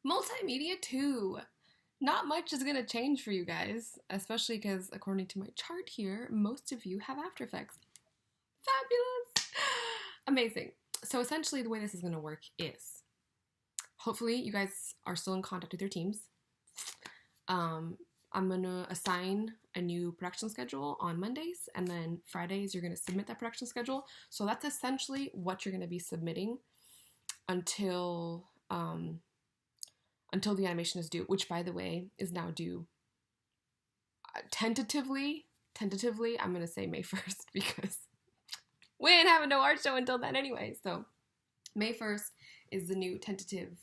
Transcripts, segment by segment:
Multimedia 2. Not much is going to change for you guys, especially because according to my chart here, most of you have After Effects. Fabulous! Amazing. So essentially the way this is going to work is, hopefully you guys are still in contact with your teams. I'm going to assign a new production schedule on Mondays, and then Fridays you're going to submit that production schedule. So that's essentially what you're going to be submitting until the animation is due, which by the way is now due tentatively I'm going to say May 1st because we ain't having no art show until then anyway. So May 1st is the new tentative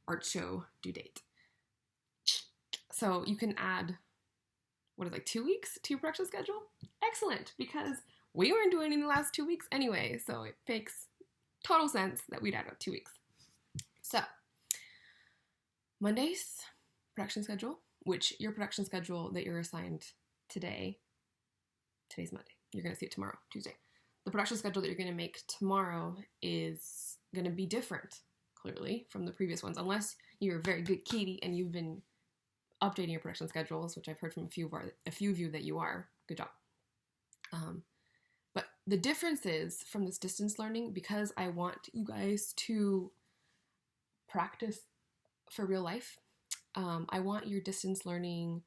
art show due date. So you can add, 2 weeks to your production schedule? Excellent, because we weren't doing it in the last 2 weeks anyway, so it makes total sense that we'd add up 2 weeks. So, Monday's production schedule, which your production schedule that you're assigned today's Monday. You're going to see it tomorrow, Tuesday. The production schedule that you're going to make tomorrow is going to be different, clearly, from the previous ones, unless you're a very good kitty and you've been updating your production schedules, which I've heard from a few of you that you are. Good job. But the difference is from this distance learning, because I want you guys to practice for real life. I want your distance learning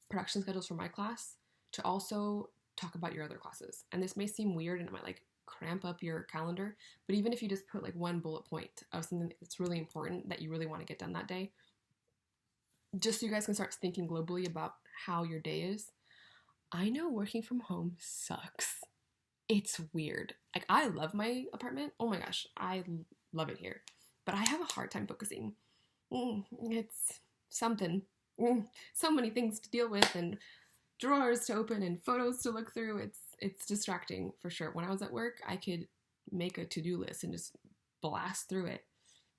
production schedules for my class to also talk about your other classes. And this may seem weird and it might cramp up your calendar, but even if you just put one bullet point of something that's really important that you really want to get done that day, just so you guys can start thinking globally about how your day is. I know working from home sucks. It's weird. I love my apartment. Oh my gosh, I love it here. But I have a hard time focusing. It's something. So many things to deal with and drawers to open and photos to look through. It's distracting for sure. When I was at work, I could make a to-do list and just blast through it.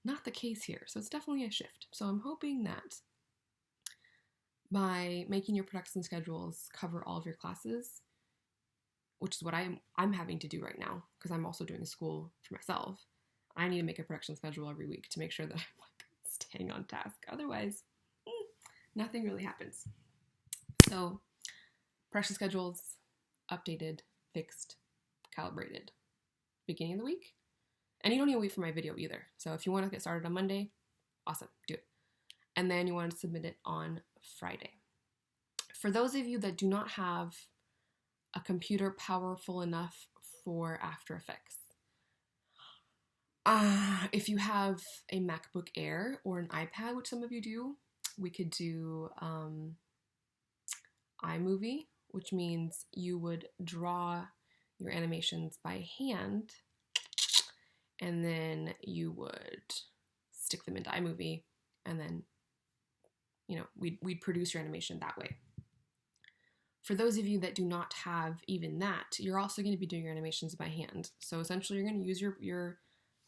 Not the case here. So it's definitely a shift. So I'm hoping that by making your production schedules cover all of your classes, which is what I'm having to do right now because I'm also doing school for myself. I need to make a production schedule every week to make sure that I'm staying on task. Otherwise, nothing really happens. So, production schedules updated, fixed, calibrated, beginning of the week. And you don't need to wait for my video either. So if you want to get started on Monday, awesome, do it. And then you want to submit it on Friday. For those of you that do not have a computer powerful enough for After Effects, if you have a MacBook Air or an iPad, which some of you do, we could do iMovie, which means you would draw your animations by hand and then you would stick them into iMovie and then we'd produce your animation that way. For those of you that do not have even that, you're also going to be doing your animations by hand. So essentially you're going to use your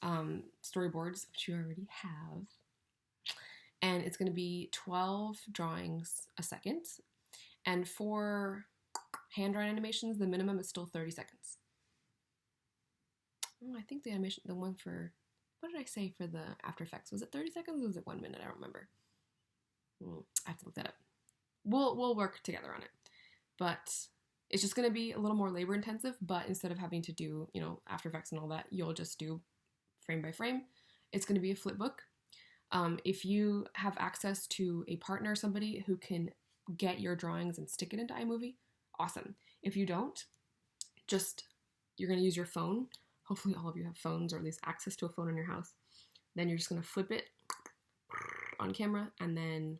storyboards, which you already have, and it's going to be 12 drawings a second. And for hand-drawn animations, the minimum is still 30 seconds. I think the one for, what did I say for the After Effects? Was it 30 seconds or was it 1 minute? I don't remember. I have to look that up. We'll work together on it. But it's just going to be a little more labor intensive, but instead of having to do, After Effects and all that, you'll just do frame by frame. It's going to be a flip book. If you have access to a partner or somebody who can get your drawings and stick it into iMovie, awesome. If you don't, you're going to use your phone. Hopefully all of you have phones or at least access to a phone in your house. Then you're just going to flip it on camera and then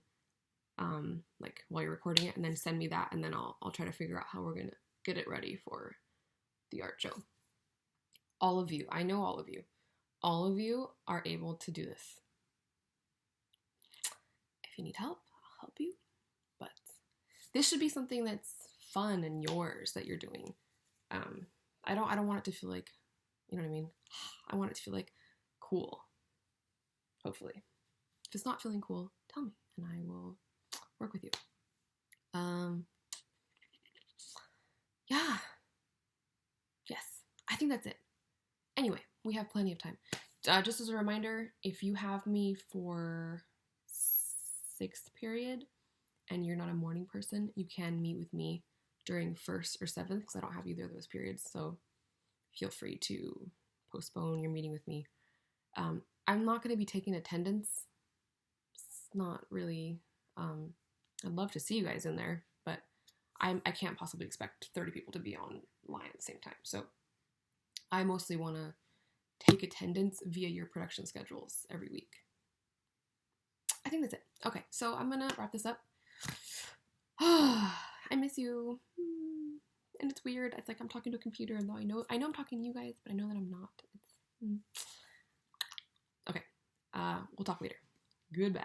while you're recording it, and then send me that, and then I'll try to figure out how we're going to get it ready for the art show. All of you, I know all of you are able to do this. If you need help, I'll help you. But this should be something that's fun and yours that you're doing. I don't want it to feel like, you know what I mean? I want it to feel like cool. Hopefully. If it's not feeling cool, tell me and I will work with you. Yeah. Yes. I think that's it. Anyway, we have plenty of time. Just as a reminder, if you have me for 6th period and you're not a morning person, you can meet with me during 1st or 7th because I don't have either of those periods. So feel free to postpone your meeting with me. I'm not going to be taking attendance. It's not really, I'd love to see you guys in there, but I can't possibly expect 30 people to be online at the same time. So I mostly want to take attendance via your production schedules every week. I think that's it. Okay, so I'm going to wrap this up. I miss you. And it's weird. It's like I'm talking to a computer, and though I know I'm talking to you guys, but I know that I'm not. Okay. We'll talk later. Goodbye.